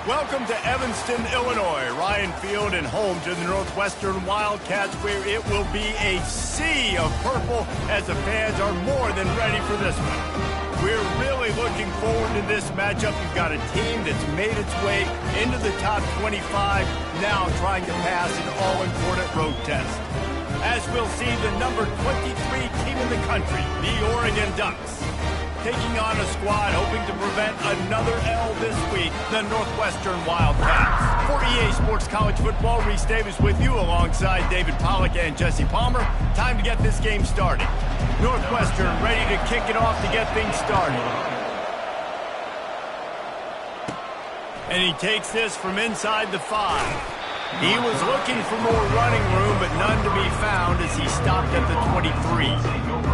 Welcome to Evanston, Illinois. Ryan Field and home to the Northwestern Wildcats, where it will be a sea of purple as the fans are more than ready for this one. We're really looking forward to this matchup. You've got a team that's made its way into the top 25, now trying to pass an all-important road test. As we'll see the number 23 team in the country, the Oregon Ducks, taking on a squad hoping to prevent another L this week, the Northwestern Wildcats. For EA Sports College Football, Reese Davis with you alongside David Pollack and Jesse Palmer. Time to get this game started. Northwestern ready to kick it off to get things started. And he takes this from inside the 5. He was looking for more running room, but none to be found as he stopped at the 23.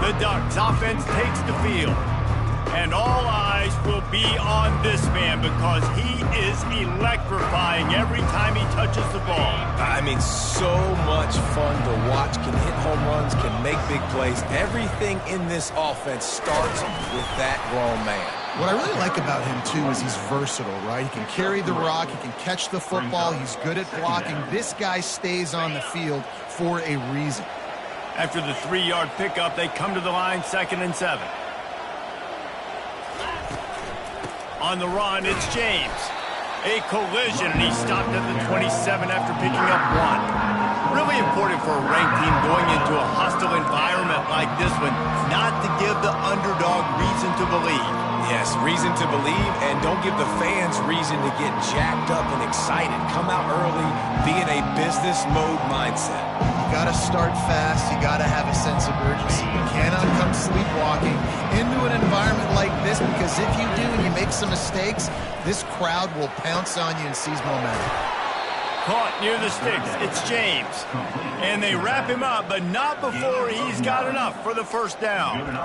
The Ducks offense takes the field. And all eyes will be on this man because he is electrifying every time he touches the ball. I mean, so much fun to watch. Can hit home runs, can make big plays. Everything in this offense starts with that grown man. What I really like about him, too, is he's versatile, right? He can carry the rock, he can catch the football, he's good at blocking. This guy stays on the field for a reason. After the 3-yard pickup, they come to the line, 2nd and 7. On the run, it's James. A collision, and he stopped at the 27 after picking up 1. Really important for a ranked team going into a hostile environment like this one, not to give the underdog reason to believe. Yes, reason to believe, and don't give the fans reason to get jacked up and excited. Come out early, be in a business mode mindset. You got to start fast. You got to have a sense of urgency. You cannot come sleepwalking into an environment like this, because if you do and you make some mistakes, this crowd will pounce on you and seize momentum. Caught near the sticks. It's James. And they wrap him up, but not before he's got enough for the first down.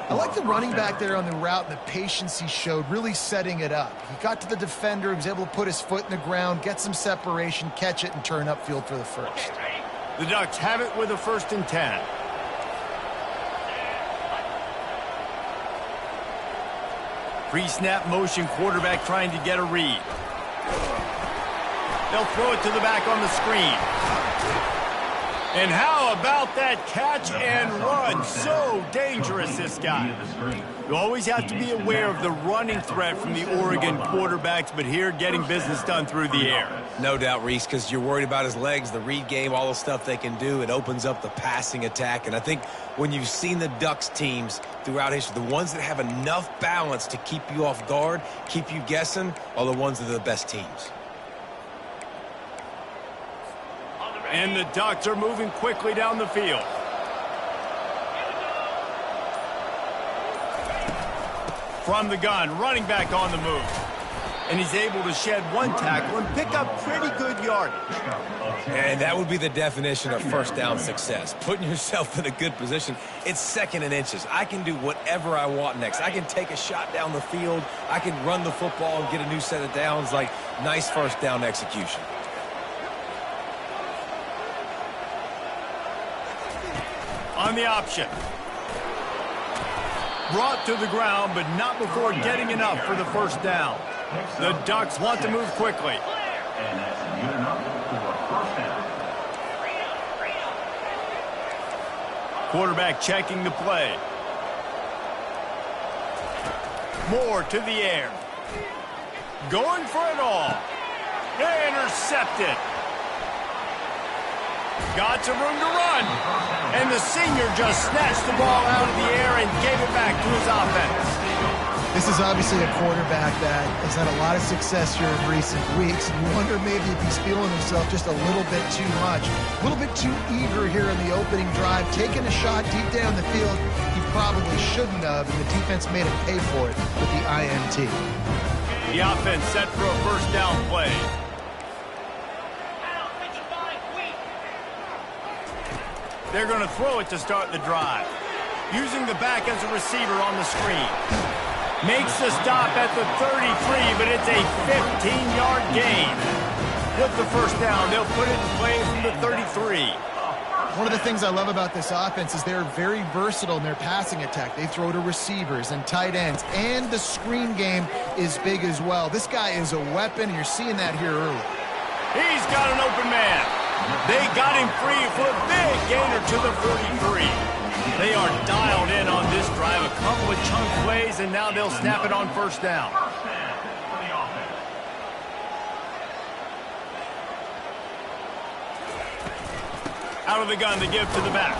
I like the running back there on the route and the patience he showed, really setting it up. He got to the defender, he was able to put his foot in the ground, get some separation, catch it, and turn upfield for the first. The Ducks have it with a 1st and 10. Pre-snap motion, quarterback trying to get a read. They'll throw it to the back on the screen. And how about that catch and run? So dangerous, this guy. You always have to be aware of the running threat from the Oregon quarterbacks, but here getting business done through the air. No doubt, Reese, because you're worried about his legs, the read game, all the stuff they can do. It opens up the passing attack. And I think when you've seen the Ducks teams throughout history, the ones that have enough balance to keep you off guard, keep you guessing, are the ones that are the best teams. And the Ducks are moving quickly down the field. From the gun, running back on the move. And he's able to shed 1 tackle and pick up pretty good yardage. And that would be the definition of first down success. Putting yourself in a good position. It's 2nd and inches. I can do whatever I want next. I can take a shot down the field. I can run the football and get a new set of downs. Like, nice first down execution. On the option. Brought to the ground, but not before getting enough for the first down. The Ducks want to move quickly. Quarterback checking the play. Moore to the air. Going for it all. Intercepted. Got some room to run. And the senior just snatched the ball out of the air and gave it back to his offense. This is obviously a quarterback that has had a lot of success here in recent weeks. You wonder maybe if he's feeling himself just a little bit too much. A little bit too eager here in the opening drive. Taking a shot deep down the field he probably shouldn't have, and the defense made him pay for it with the INT. The offense set for a first down play. They're going to throw it to start the drive. Using the back as a receiver on the screen. Makes the stop at the 33, but it's a 15-yard gain. With the first down, they'll put it in play from the 33. One of the things I love about this offense is they're very versatile in their passing attack. They throw to receivers and tight ends, and the screen game is big as well. This guy is a weapon, and you're seeing that here early. He's got an open man. They got him free for a big gainer to the 43. They are dialed in on this drive. A couple of chunk plays, and now they'll snap it on first down. Out of the gun to give to the back.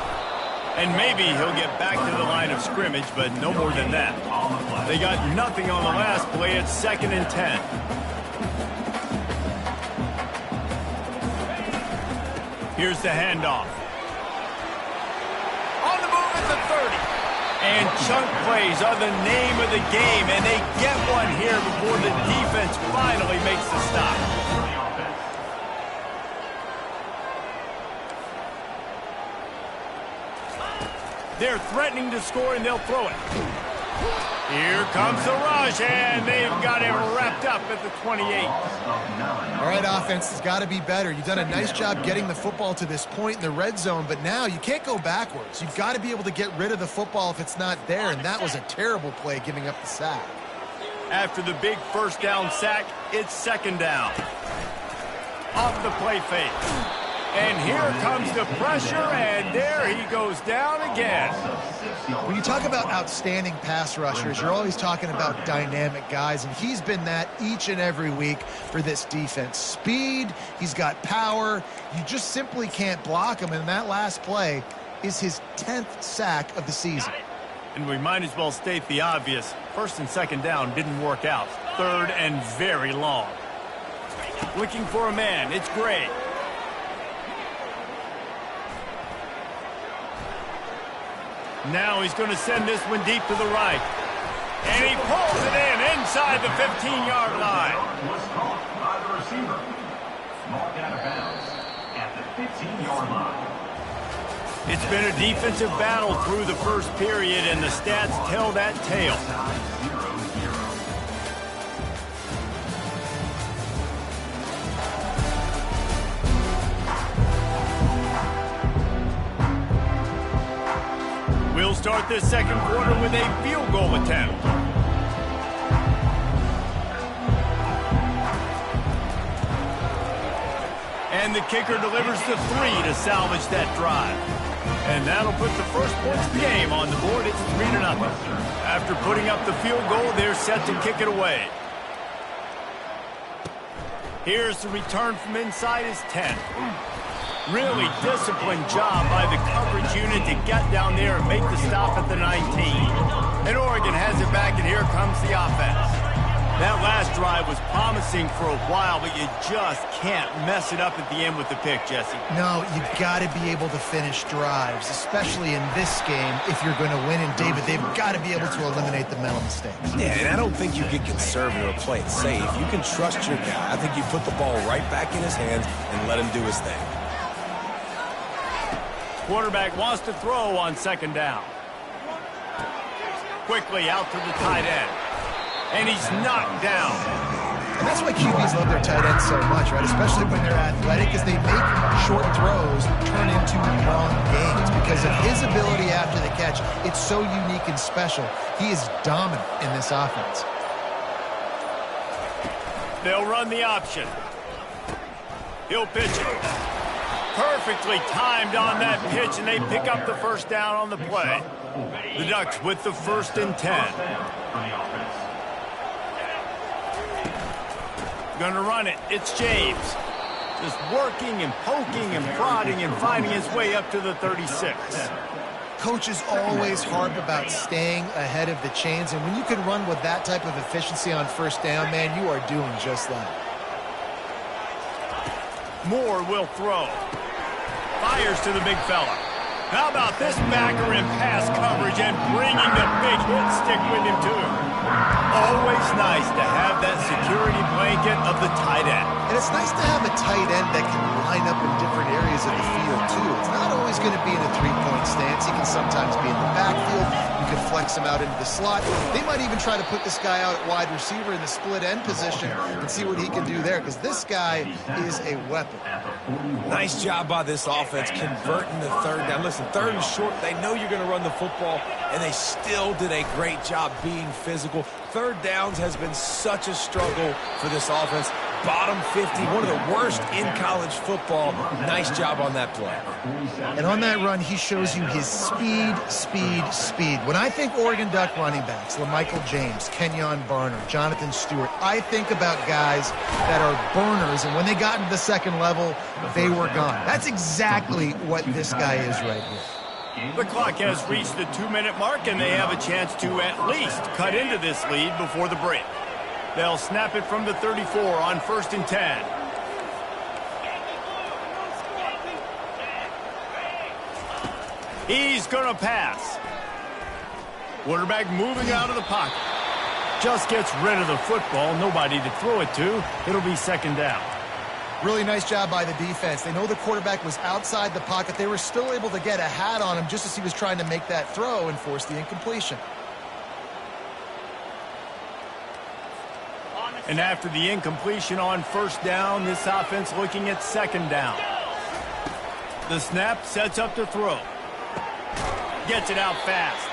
And maybe he'll get back to the line of scrimmage, but no more than that. They got nothing on the last play. It's 2nd and 10. Here's the handoff. On the move at the 30. And chunk plays are the name of the game, and they get one here before the defense finally makes the stop. They're threatening to score, and they'll throw it. Here comes the rush, and they've got it wrapped up at the 28. All right, offense has got to be better. You've done a nice job getting the football to this point in the red zone, but now you can't go backwards. You've got to be able to get rid of the football if it's not there, and that was a terrible play giving up the sack. After the big first down sack, it's 2nd down. Off the play fake. And here comes the pressure, and there he goes down again. When you talk about outstanding pass rushers, you're always talking about dynamic guys, and he's been that each and every week for this defense. Speed, he's got power. You just simply can't block him, and that last play is his 10th sack of the season. And we might as well state the obvious. 1st and 2nd down didn't work out. 3rd and very long. Looking for a man. It's Gray. Now he's going to send this one deep to the right. And he pulls it in inside the 15-yard line. Was caught by the receiver. Marked out of bounds at the 15-yard line. It's been a defensive battle through the first period, and the stats tell that tale. 0-0. We'll start this second quarter with a field goal attempt. And the kicker delivers the 3 to salvage that drive. And that'll put the first points of the game on the board. It's 3-0. After putting up the field goal, they're set to kick it away. Here's the return from inside his 10. Really disciplined job by the coverage unit to get down there and make the stop at the 19. And Oregon has it back, and here comes the offense. That last drive was promising for a while, but you just can't mess it up at the end with the pick, Jesse. No, you've got to be able to finish drives, especially in this game if you're going to win. And, David, they've got to be able to eliminate the mental mistakes. Yeah, and I don't think you get conservative or play it safe. You can trust your guy. I think you put the ball right back in his hands and let him do his thing. Quarterback wants to throw on second down. Quickly out to the tight end. And he's knocked down. And that's why QBs love their tight ends so much, right? Especially when they're athletic, because they make short throws turn into long gains. Because of his ability after the catch, it's so unique and special. He is dominant in this offense. They'll run the option. He'll pitch it. Perfectly timed on that pitch, and they pick up the first down on the play. The Ducks with the 1st and 10. Gonna run it. It's James. Just working and poking and prodding and finding his way up to the 36. Coaches always harp about staying ahead of the chains, and when you can run with that type of efficiency on first down, man, you are doing just that. Moore will throw. Fires to the big fella. How about this backer in pass coverage and bringing the big hit stick with him, too. Always nice to have that security blanket of the tight end. And it's nice to have a tight end that can line up in different areas of the field, too. It's not always going to be in a three-point stance. He can sometimes be in the backfield. You can flex him out into the slot. They might even try to put this guy out at wide receiver in the split end position and see what he can do there, because this guy is a weapon. Nice job by this offense converting the third down. Listen, third and short, they know you're going to run the football, and they still did a great job being physical. Third downs has been such a struggle for this offense. Bottom 50, one of the worst in college football. Nice job on that play. And on that run, he shows you his speed. When I think Oregon Duck running backs, LaMichael James, Kenyon Barner, Jonathan Stewart, I think about guys that are burners, and when they got into the second level, they were gone. That's exactly what this guy is right here. The clock has reached the 2-minute mark, and they have a chance to at least cut into this lead before the break. They'll snap it from the 34 on 1st and 10. He's going to pass. Quarterback moving out of the pocket. Just gets rid of the football. Nobody to throw it to. It'll be 2nd down. Really nice job by the defense. They know the quarterback was outside the pocket. They were still able to get a hat on him just as he was trying to make that throw and force the incompletion. And after the incompletion on 1st down, this offense looking at 2nd down. The snap sets up the throw. Gets it out fast.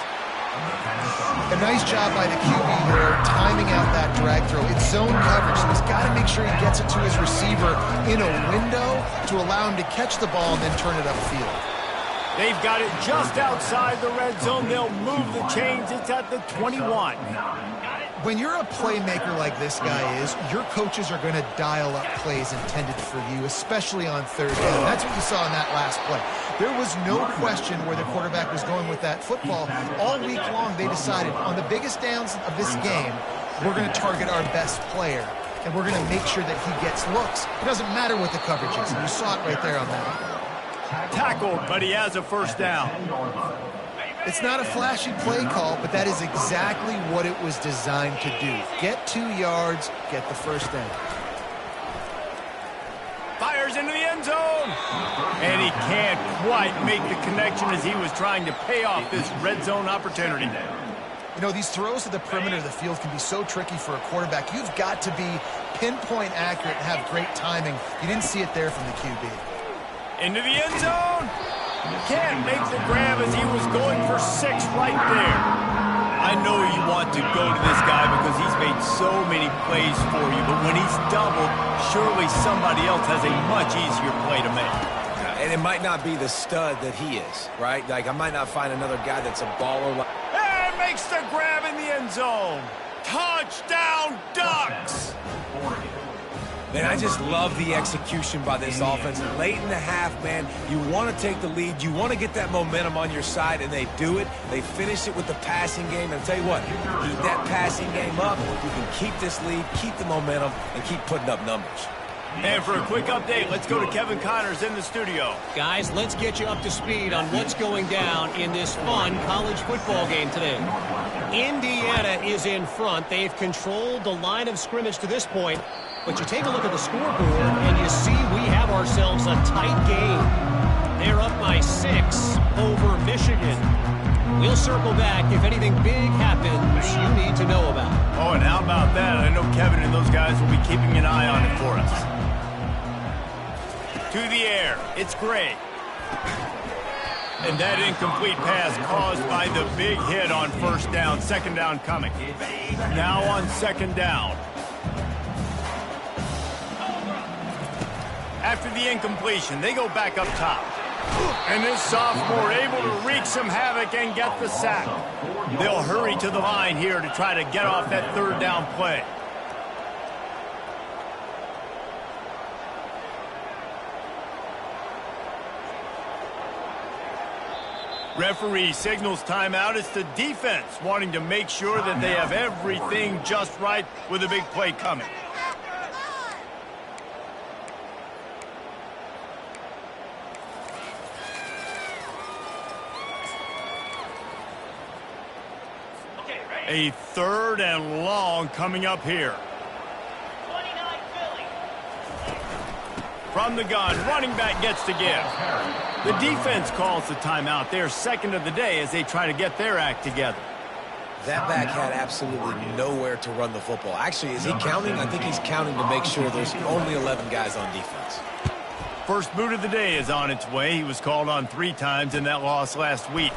A nice job by the QB there, timing out that drag throw. It's zone coverage, so he's got to make sure he gets it to his receiver in a window to allow him to catch the ball and then turn it upfield. They've got it just outside the red zone. They'll move the chains. It's at the 21. When you're a playmaker like this guy is, your coaches are going to dial up plays intended for you, especially on 3rd down. That's what you saw in that last play. There was no question where the quarterback was going with that football. All week long, they decided on the biggest downs of this game, we're going to target our best player, and we're going to make sure that he gets looks. It doesn't matter what the coverage is, and you saw it right there on that. Tackled, but he has a 1st down. It's not a flashy play call, but that is exactly what it was designed to do. Get 2 yards, get the 1st down. Fires into the end zone. And he can't quite make the connection as he was trying to pay off this red zone opportunity. You know, these throws to the perimeter of the field can be so tricky for a quarterback. You've got to be pinpoint accurate and have great timing. You didn't see it there from the QB. Into the end zone. Can't make the grab as he was going for 6 right there. I know you want to go to this guy because he's made so many plays for you, but when he's doubled, surely somebody else has a much easier play to make. And it might not be the stud that he is, right? Like, I might not find another guy that's a baller. And makes the grab in the end zone. Touchdown, Ducks! Man, I just love the execution by this offense. Late in the half, man, you want to take the lead. You want to get that momentum on your side, and they do it. They finish it with the passing game. And I'll tell you what, keep that passing game up. You can keep this lead, keep the momentum, and keep putting up numbers. And for a quick update, let's go to Kevin Connors in the studio. Guys, let's get you up to speed on what's going down in this fun college football game today. Indiana is in front. They've controlled the line of scrimmage to this point. But you take a look at the scoreboard, and you see we have ourselves a tight game. They're up by 6 over Michigan. We'll circle back if anything big happens you need to know about. Oh, and how about that? I know Kevin and those guys will be keeping an eye on it for us. To the air. It's Gray. And that incomplete pass caused by the big hit on 1st down. 2nd down coming. Now on 2nd down. After the incompletion, they go back up top. And this sophomore able to wreak some havoc and get the sack. They'll hurry to the line here to try to get off that 3rd down play. Referee signals timeout. It's the defense wanting to make sure that they have everything just right with a big play coming. A 3rd and long coming up here. 29 Philly. From the gun, running back gets to give. The defense calls the timeout. They're second of the day as they try to get their act together. That back had absolutely nowhere to run the football. Actually, is he counting? I think he's counting to make sure there's only 11 guys on defense. First boot of the day is on its way. He was called on 3 times in that loss last week.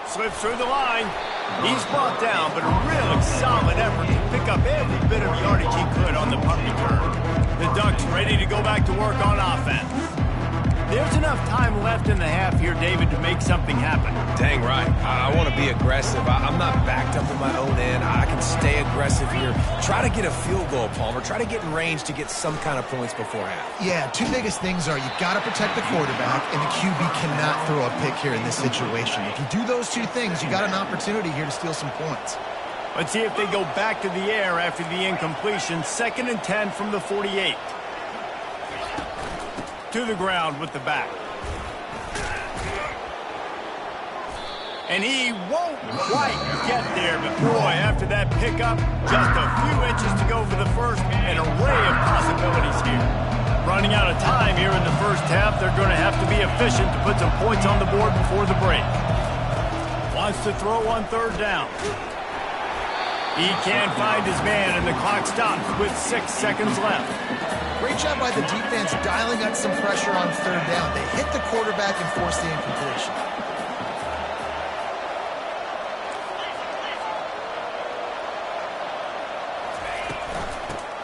Slips through the line. He's brought down, but a really solid effort to pick up every bit of yardage he could on the punt return. The Ducks ready to go back to work on offense. There's enough time left in the half here, David, to make something happen. Dang right. I want to be aggressive. I'm not backed up in my own end. I can stay aggressive here. Try to get a field goal, Palmer. Try to get in range to get some kind of points before half. Yeah, 2 biggest things are you got to protect the quarterback, and the QB cannot throw a pick here in this situation. If you do those 2 things, you got an opportunity here to steal some points. Let's see if they go back to the air after the incompletion. 2nd and 10 from the 48. To the ground with the back. And he won't quite get there, but boy, after that pickup, just a few inches to go for the first, an array of possibilities here. Running out of time here in the first half, they're going to have to be efficient to put some points on the board before the break. Wants to throw on 3rd down. He can't find his man, and the clock stops with 6 seconds left. Great job by the defense dialing up some pressure on 3rd down. They hit the quarterback and forced the incompletion.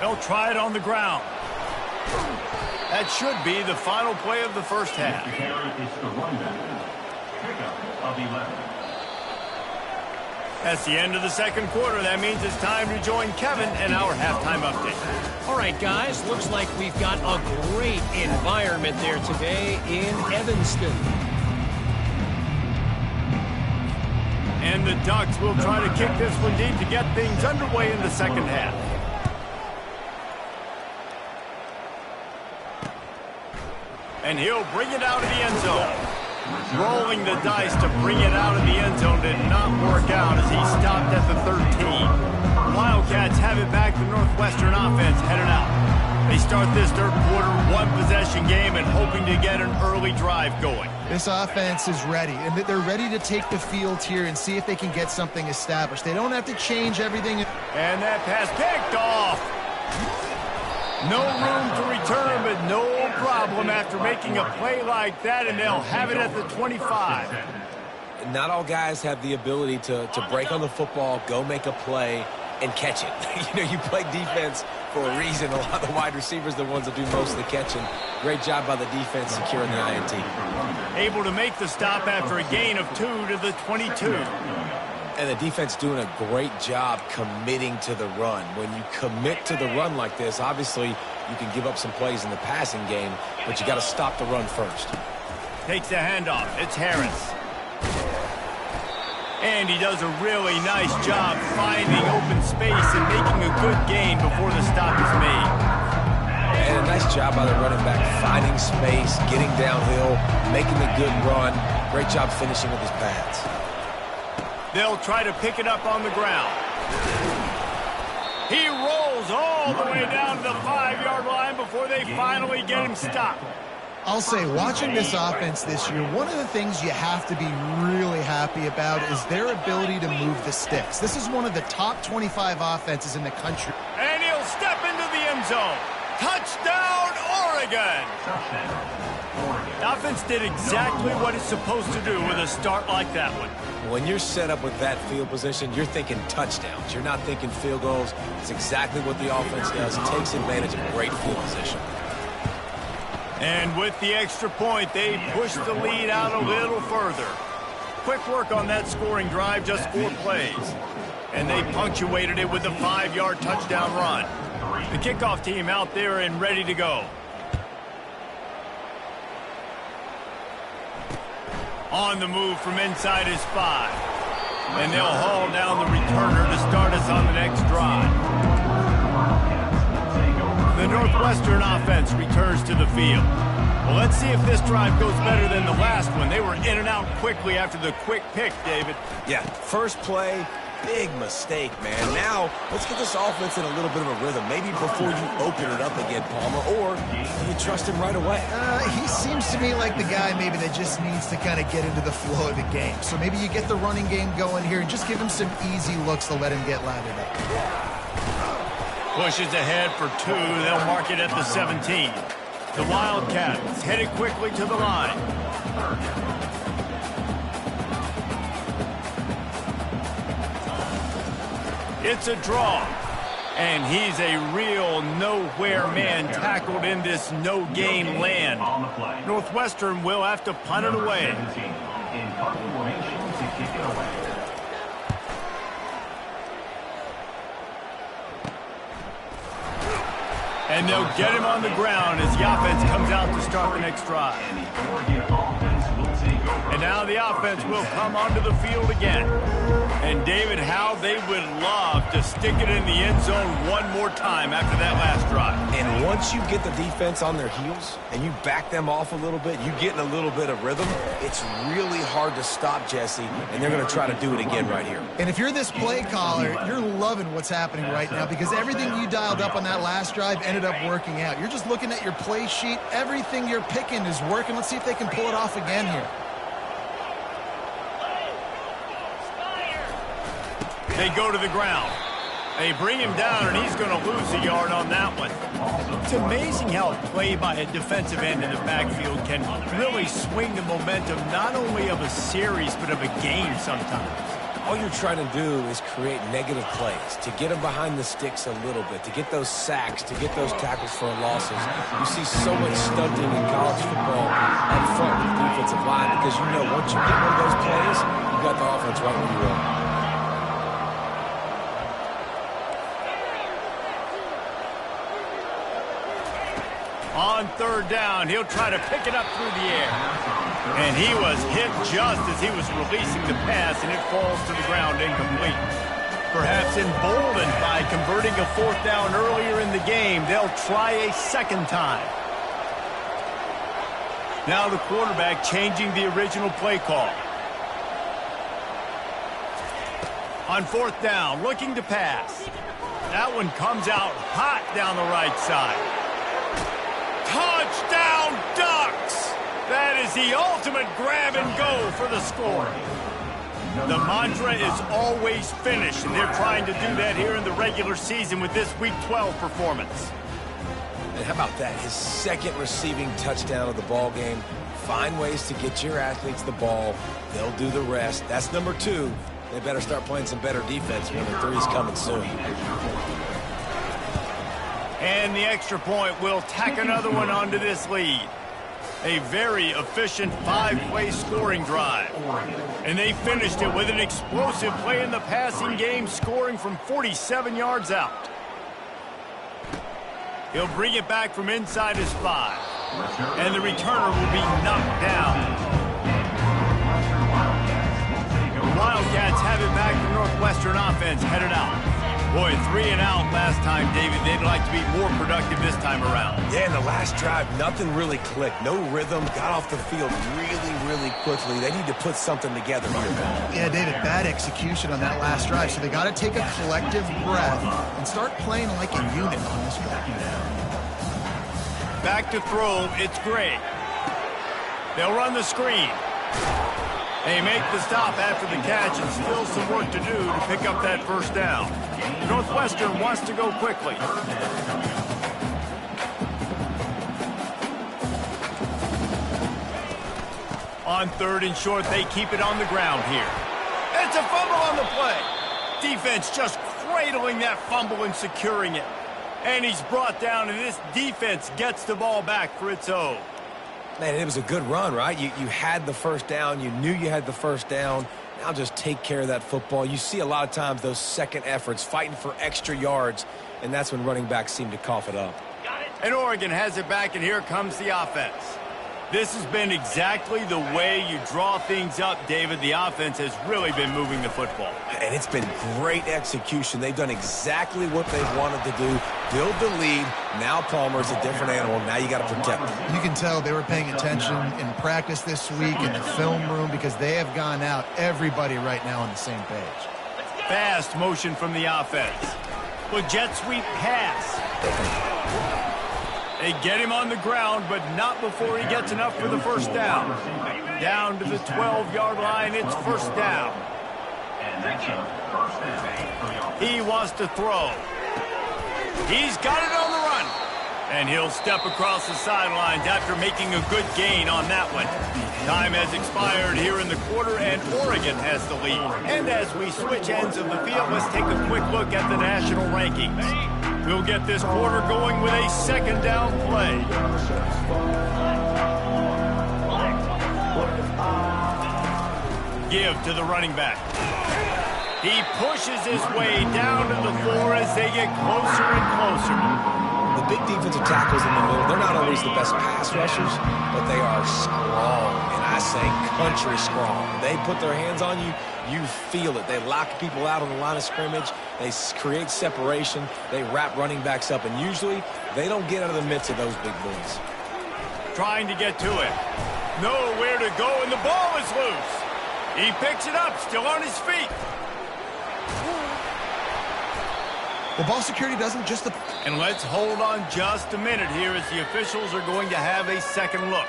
They'll try it on the ground. That should be the final play of the first half. Pickup of 11. That's the end of the second quarter. That means it's time to join Kevin and our halftime update. All right, guys, looks like we've got a great environment there today in Evanston. And the Ducks will try to kick this one deep to get things underway in the second half. And he'll bring it out of the end zone. Rolling the dice to bring it out of the end zone did not work out as he stopped at the 13. Wildcats have it back. The Northwestern offense headed out. They start this third quarter 1-possession game and hoping to get an early drive going. This offense is ready, and they're ready to take the field here and see if they can get something established. They don't have to change everything. And that pass picked off. No room to return, but no problem after making a play like that, and they'll have it at the 25. Not all guys have the ability to break on the football, go make a play, and catch it. You play defense for a reason. A lot of the wide receivers are the ones that do most of the catching. Great job by the defense securing the INT. Able to make the stop after a gain of 2 to the 22. And the defense doing a great job committing to the run. When you commit to the run like this, obviously you can give up some plays in the passing game, but you got to stop the run first. Takes the handoff. It's Harris. And he does a really nice job finding open space and making a good gain before the stop is made. And a nice job by the running back, finding space, getting downhill, making a good run. Great job finishing with his pads. They'll try to pick it up on the ground. He rolls all the way down to the 5-yard line before they finally get him stopped. I'll say, watching this offense this year, one of the things you have to be really happy about is their ability to move the sticks. This is one of the top 25 offenses in the country. And he'll step into the end zone. Touchdown, Oregon! The offense did exactly what it's supposed to do with a start like that one. When you're set up with that field position, you're thinking touchdowns. You're not thinking field goals. It's exactly what the offense does. It takes advantage of great field position. And with the extra point, they push the lead out a little further. Quick work on that scoring drive, just 4 plays. And they punctuated it with a 5-yard touchdown run. The kickoff team out there and ready to go. On the move from inside his 5. And they'll haul down the returner to start us on the next drive. The Northwestern offense returns to the field. Well, let's see if this drive goes better than the last one. They were in and out quickly after the quick pick, David. Yeah, first play, big mistake, man. Now, let's get this offense in a little bit of a rhythm. Maybe before you open it up again, Palmer, or do you trust him right away? He seems to me like the guy maybe that just needs to kind of get into the flow of the game. So maybe you get the running game going here and just give him some easy looks to let him get lathered up. Pushes ahead for 2. They'll mark it at the 17. The Wildcats headed quickly to the line. It's a draw. And he's a real nowhere man tackled in this no-game land. Northwestern will have to punt it away. In punt formation to kick it away. And they'll get him on the ground as the offense comes out to start the next drive. And the Oregon offense will take over. And now the offense will come onto the field again. And David, how they would love to stick it in the end zone one more time after that last drive. And once you get the defense on their heels and you back them off a little bit, you get in a little bit of rhythm, it's really hard to stop, Jesse, and they're going to try to do it again right here. And if you're this play caller, you're loving what's happening right now because everything you dialed up on that last drive ended up working out. You're just looking at your play sheet. Everything you're picking is working. Let's see if they can pull it off again here. They go to the ground. They bring him down, and he's going to lose a yard on that one. It's amazing how a play by a defensive end in the backfield can really swing the momentum not only of a series but of a game sometimes. All you're trying to do is create negative plays, to get them behind the sticks a little bit, to get those sacks, to get those tackles for losses. You see so much stunting in college football up front with the defensive line because you know once you get one of those plays, you got the offense right where you want. On third down, he'll try to pick it up through the air. And he was hit just as he was releasing the pass, and it falls to the ground incomplete. Perhaps emboldened by converting a fourth down earlier in the game, they'll try a second time. Now the quarterback changing the original play call. On fourth down, looking to pass. That one comes out hot down the right side. Touchdown Ducks! That is the ultimate grab and go for the score. The mantra is always finish, and they're trying to do that here in the regular season with this Week 12 performance. And how about that? His second receiving touchdown of the ball game. Find ways to get your athletes the ball. They'll do the rest. That's number 2. They better start playing some better defense when the 3's coming soon. And the extra point will tack another one onto this lead. A very efficient 5-play scoring drive. And they finished it with an explosive play in the passing game, scoring from 47 yards out. He'll bring it back from inside his 5. And the returner will be knocked down. The Wildcats have it back. The Northwestern offense headed out. Boy, 3 and out last time, David. They'd like to be more productive this time around. Yeah, in the last drive, nothing really clicked. No rhythm. Got off the field really quickly. They need to put something together here, man. Yeah, David, bad execution on that last drive. So they got to take a collective breath and start playing like a unit on this drive. Back to throw. It's Gray. They'll run the screen. They make the stop after the catch, and still some work to do to pick up that first down. Northwestern wants to go quickly. On third and short, they keep it on the ground here. It's a fumble on the play. Defense just cradling that fumble and securing it. And he's brought down, and this defense gets the ball back for its own. Man, it was a good run, right? You had the first down. You knew you had the first down. Now just take care of that football. You see a lot of times those second efforts fighting for extra yards, and that's when running backs seem to cough it up. And Oregon has it back, and here comes the offense. This has been exactly the way you draw things up, David. The offense has really been moving the football. And it's been great execution. They've done exactly what they've wanted to do. Build the lead. Now Palmer's a different animal. Now you got to protect him. You can tell they were paying attention in practice this week in the film room because they have gone out, everybody right now on the same page. fast motion from the offense. With jet sweep pass. They get him on the ground, but not before he gets enough for the first down. Down to the 12-yard line, it's first down. And that's a first down. He wants to throw. He's got it on the run. And he'll step across the sidelines after making a good gain on that one. Time has expired here in the quarter, and Oregon has the lead. And as we switch ends of the field, let's take a quick look at the national rankings. We'll get this quarter going with a second down play. Give to the running back. He pushes his way down to the floor as they get closer and closer. The big defensive tackles in the middle, they're not always the best pass rushers, but they are strong, and I say country strong. They put their hands on you, you feel it. They lock people out on the line of scrimmage. They create separation. They wrap running backs up, and usually they don't get out of the midst of those big boys. Trying to get to it. Nowhere to go, and the ball is loose. He picks it up, still on his feet. Well, ball security doesn't just... And let's hold on just a minute here as the officials are going to have a second look.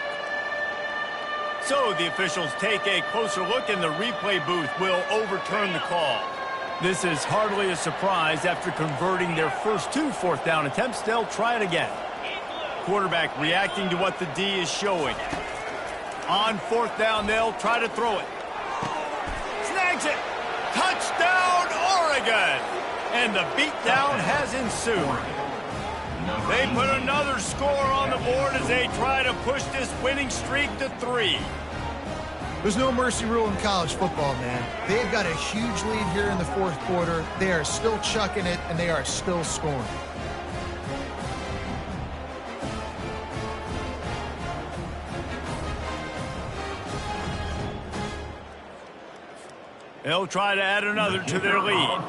So the officials take a closer look, and the replay booth will overturn the call. This is hardly a surprise. After converting their first 2 fourth-down attempts, they'll try it again. Quarterback reacting to what the D is showing. On fourth down, they'll try to throw it. Snags it. Touchdown, Oregon! And the beatdown has ensued. They put another score on the board as they try to push this winning streak to 3. There's no mercy rule in college football, man. They've got a huge lead here in the fourth quarter. They are still chucking it, and they are still scoring. They'll try to add another to their lead.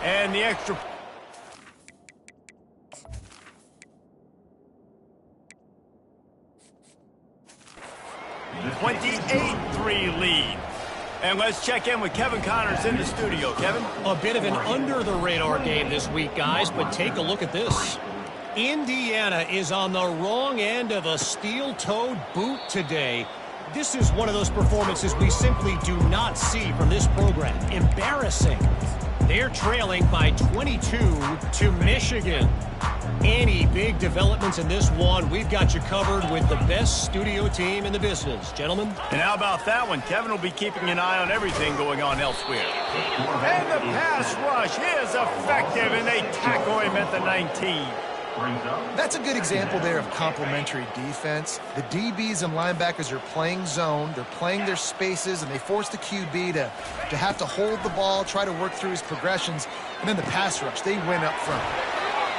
And the extra... 28-3 lead. And let's check in with Kevin Connors in the studio. Kevin? A bit of an under-the-radar game this week, guys, but take a look at this. Indiana is on the wrong end of a steel-toed boot today. This is one of those performances we simply do not see from this program. Embarrassing. They're trailing by 22 to Michigan. Any big developments in this one, we've got you covered with the best studio team in the business. Gentlemen? And how about that one? Kevin will be keeping an eye on everything going on elsewhere. And the pass rush is effective, and they tackle him at the 19. That's a good example there of complementary defense. The DBs and linebackers are playing zone, they're playing their spaces, and they force the QB to have to hold the ball, try to work through his progressions, and then the pass rush, they win up front.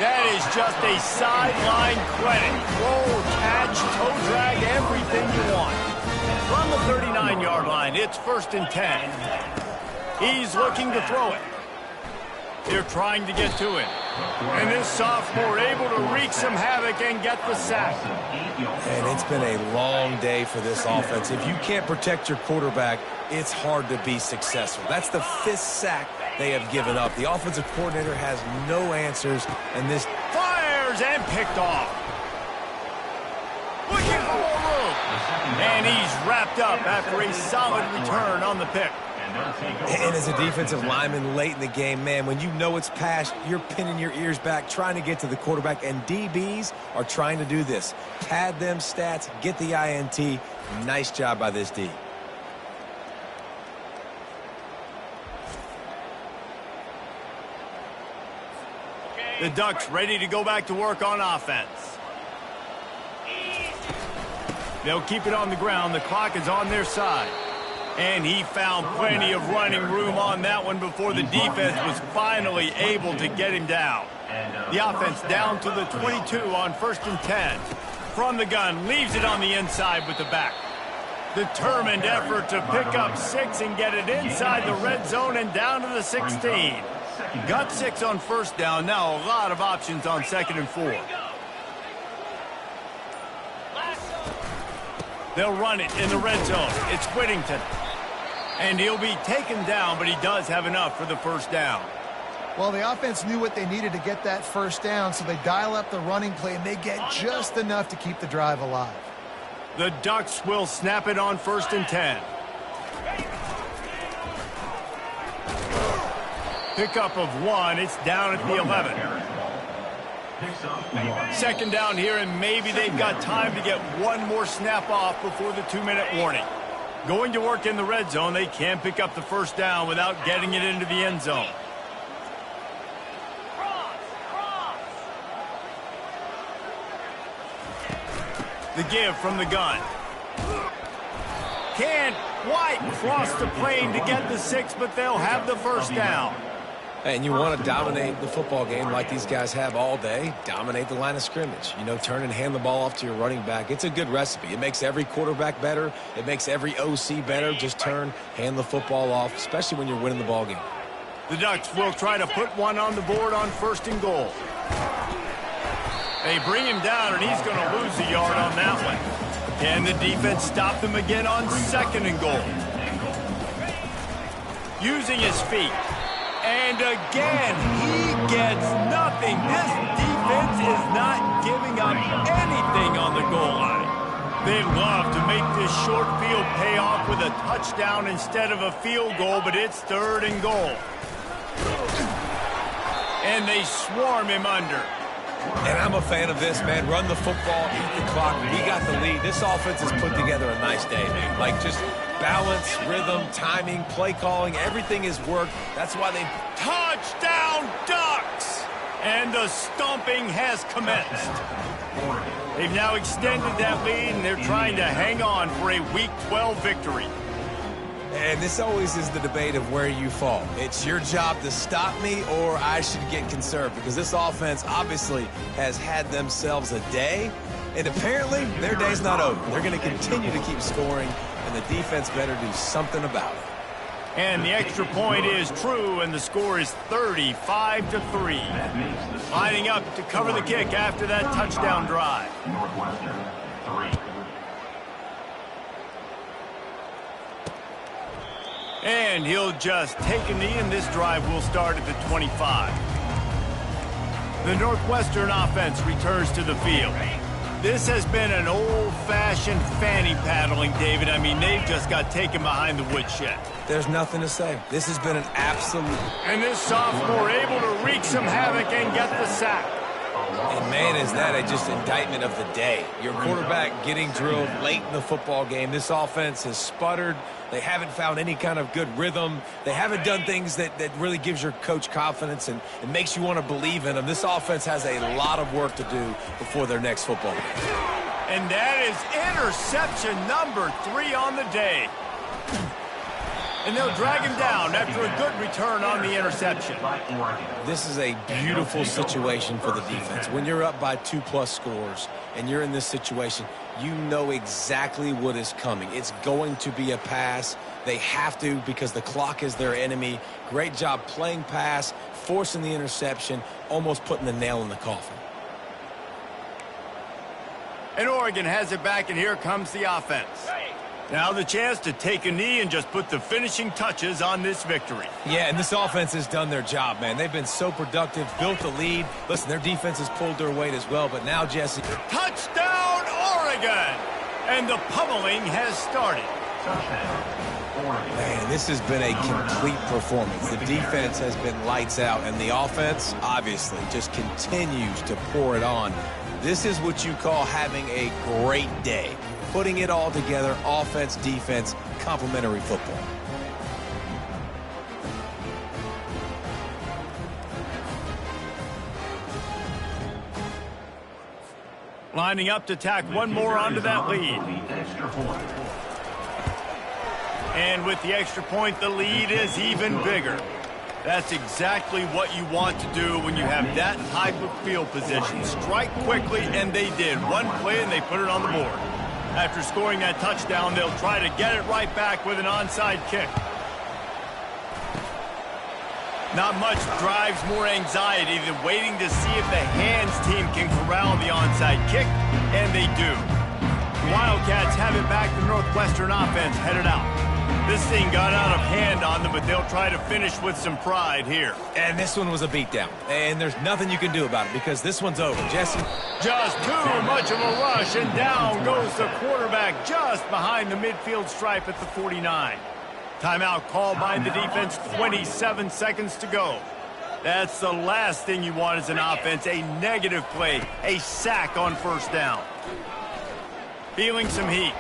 That is just a sideline credit. Roll, catch, toe drag, everything you want. From the 39-yard line, it's 1st and 10. He's looking to throw it. They're trying to get to it. And this sophomore able to wreak some havoc and get the sack. And it's been a long day for this offense. If you can't protect your quarterback, it's hard to be successful. That's the 5th sack they have given up. The offensive coordinator has no answers, and this fires and picked off. Looking for more room. And he's wrapped up after a solid return on the pick. And as a defensive lineman late in the game, man, when you know it's past, you're pinning your ears back, trying to get to the quarterback, and DBs are trying to do this. Pad them stats, get the INT. Nice job by this D. The Ducks ready to go back to work on offense. They'll keep it on the ground. The clock is on their side. And he found plenty of running room on that one before the defense was finally able to get him down. The offense down to the 22 on 1st and 10. From the gun, leaves it on the inside with the back. Determined effort to pick up 6 and get it inside the red zone and down to the 16. Got 6 on 1st down. Now a lot of options on 2nd and 4. They'll run it in the red zone. It's Whittington. And he'll be taken down, but he does have enough for the first down. Well, the offense knew what they needed to get that first down, so they dial up the running play, and they get just enough to keep the drive alive. The Ducks will snap it on 1st and 10. Pickup of 1. It's down at the 11. 2nd down here, and maybe they've got time to get one more snap off before the 2-minute warning. Going to work in the red zone, they can't pick up the first down without getting it into the end zone. The give from the gun. Can't quite cross the plane to get the 6, but they'll have the first down. And you want to dominate the football game like these guys have all day. Dominate the line of scrimmage. You know, turn and hand the ball off to your running back. It's a good recipe. It makes every quarterback better. It makes every OC better. Just turn, hand the football off, especially when you're winning the ball game. The Ducks will try to put one on the board on 1st and goal. They bring him down, and he's going to lose a yard on that one. Can the defense stop them again on 2nd and goal? Using his feet. And again, he gets nothing. This defense is not giving up anything on the goal line. They love to make this short field pay off with a touchdown instead of a field goal, but it's 3rd and goal. And they swarm him under. And I'm a fan of this, man. Run the football, eat the clock. We got the lead. This offense has put together a nice day, man. Like, just balance, rhythm, timing, play calling, everything has worked. That's why they... Touchdown, Ducks! And the stomping has commenced. They've now extended that lead, and they're trying to hang on for a Week 12 victory. And this always is the debate of where you fall. It's your job to stop me, or I should get conserved, because this offense obviously has had themselves a day, and apparently their day's not over. They're going to continue to keep scoring, and the defense better do something about it. And the extra point is true, and the score is 35-3. Lining up to cover the kick after that touchdown drive. Northwestern, 3. And he'll just take a knee, and this drive will start at the 25. The Northwestern offense returns to the field. This has been an old-fashioned fanny paddling, David. I mean, they've just got taken behind the woodshed. There's nothing to say. This has been an absolute... And this sophomore able to wreak some havoc and get the sack. And, man, is that a just indictment of the day. Your quarterback getting drilled late in the football game. This offense has sputtered. They haven't found any kind of good rhythm. They haven't done things that really gives your coach confidence and it makes you want to believe in them. This offense has a lot of work to do before their next football game. And that is interception number 3 on the day. And they'll drag him down after a good return on the interception. This is a beautiful situation for the defense. When you're up by 2+ scores and you're in this situation, you know exactly what is coming. It's going to be a pass. They have to because the clock is their enemy. Great job playing pass, forcing the interception, almost putting the nail in the coffin. And Oregon has it back, and here comes the offense. Now the chance to take a knee and just put the finishing touches on this victory. Yeah, and this offense has done their job, man. They've been so productive, built the lead. Listen, their defense has pulled their weight as well, but now, Jesse... Touchdown, Oregon! And the pummeling has started. Man, this has been a complete performance. The defense has been lights out, and the offense, obviously, just continues to pour it on. This is what you call having a great day. Putting it all together, offense, defense, complementary football. Lining up to tack one more onto that lead. And with the extra point, the lead is even bigger. That's exactly what you want to do when you have that type of field position. Strike quickly, and they did. One play, and they put it on the board. After scoring that touchdown, they'll try to get it right back with an onside kick. Not much drives more anxiety than waiting to see if the hands team can corral the onside kick, and they do. The Wildcats have it back. The Northwestern offense headed out. This thing got out of hand on them, but they'll try to finish with some pride here. And this one was a beatdown. And there's nothing you can do about it because this one's over. Jesse? Just too much of a rush, and down goes the quarterback just behind the midfield stripe at the 49. Timeout called by the defense, 27 seconds to go. That's the last thing you want as an offense, a negative play, a sack on first down. Feeling some heat.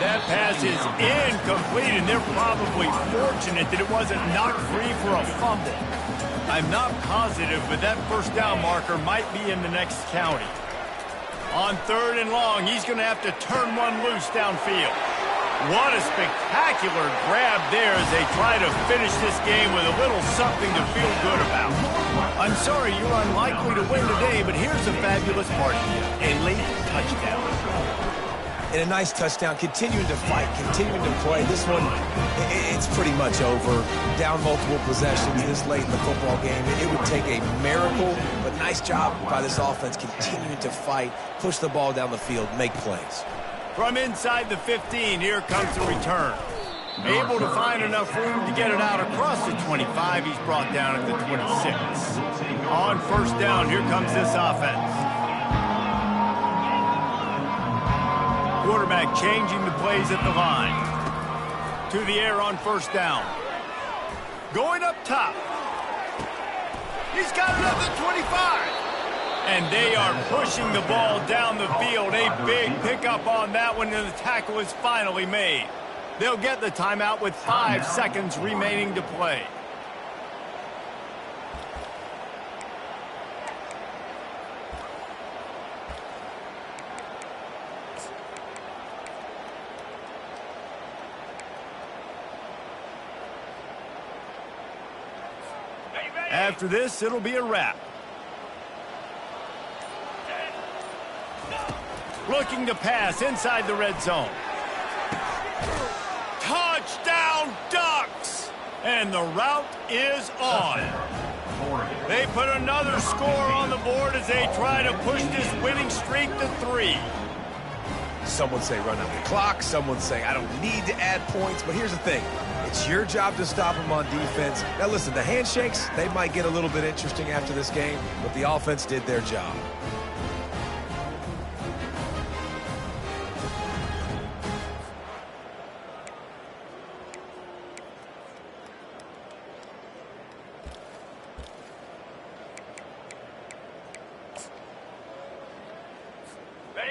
That pass is incomplete, and they're probably fortunate that it wasn't knocked free for a fumble. I'm not positive, but that first down marker might be in the next county. On 3rd and long, he's going to have to turn one loose downfield. What a spectacular grab there as they try to finish this game with a little something to feel good about. I'm sorry you're unlikely to win today, but here's the fabulous part of you. A late touchdown. And a nice touchdown, continuing to fight, continuing to play. This one, it's pretty much over. Down multiple possessions this late in the football game. It would take a miracle, but nice job by this offense continuing to fight, push the ball down the field, make plays. From inside the 15, here comes the return. Able to find enough room to get it out across the 25. He's brought down at the 26. On first down, here comes this offense. Quarterback changing the plays at the line. To the air on first down. Going up top. He's got it at the 25. And they are pushing the ball down the field. A big pickup on that one, and the tackle is finally made. They'll get the timeout with 5 seconds remaining to play. After this, it'll be a wrap. Looking to pass inside the red zone. Touchdown Ducks! And the route is on. They put another score on the board as they try to push this winning streak to 3. Some would say run out the clock. Some would say I don't need to add points. But here's the thing. It's your job to stop them on defense. Now, listen, the handshakes, they might get a little bit interesting after this game, but the offense did their job.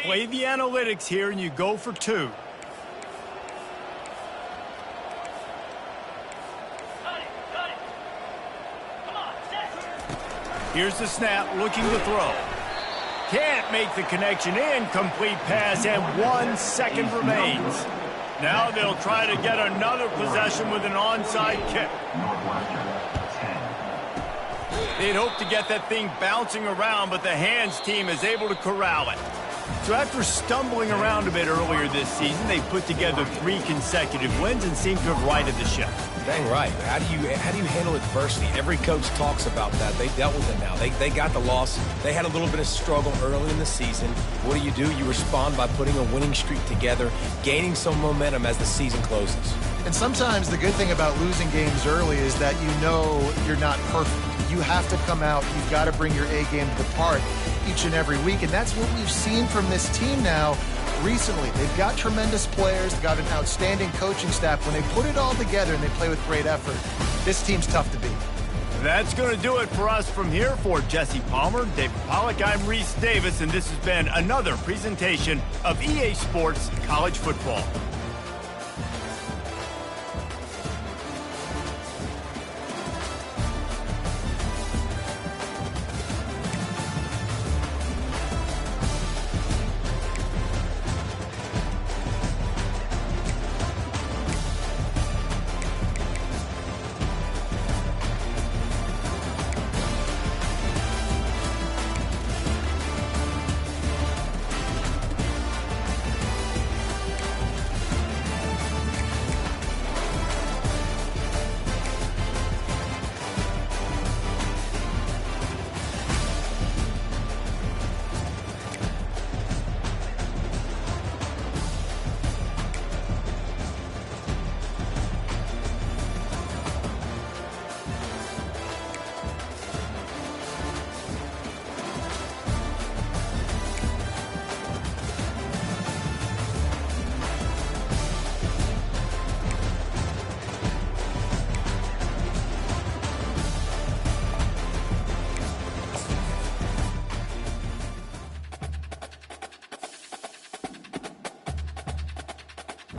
Play the analytics here, and you go for 2. Here's the snap, looking to throw. Can't make the connection. Incomplete pass, and 1 second remains. Now they'll try to get another possession with an onside kick. They'd hope to get that thing bouncing around, but the hands team is able to corral it. So after stumbling around a bit earlier this season, they put together 3 consecutive wins and seem to have righted the ship. Dang right. How do you handle adversity? Every coach talks about that. They dealt with it now. They got the loss. They had a little bit of struggle early in the season. What do? You respond by putting a winning streak together, gaining some momentum as the season closes. And sometimes the good thing about losing games early is that you know you're not perfect. You have to come out. You've got to bring your A game to the part each and every week. And that's what we've seen from this team now recently. They've got tremendous players. They've got an outstanding coaching staff. When they put it all together and they play with great effort, this team's tough to beat. That's going to do it for us from here. For Jesse Palmer, David Pollack, I'm Reese Davis, and this has been another presentation of EA Sports College Football.